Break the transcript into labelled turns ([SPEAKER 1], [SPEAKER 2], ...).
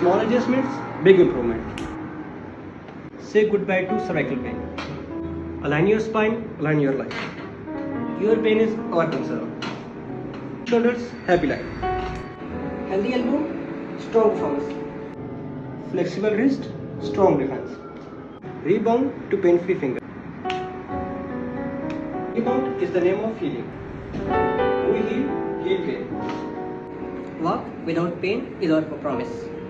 [SPEAKER 1] Small adjustments, big improvement. Say goodbye to cervical pain. Align your spine, align your life. Your pain is our concern. Shoulders, happy life. Healthy elbow, strong performance. Flexible wrist, strong defense. Rebound to pain-free finger. Rebound is the name of healing. We heal pain. Walk without pain is our promise.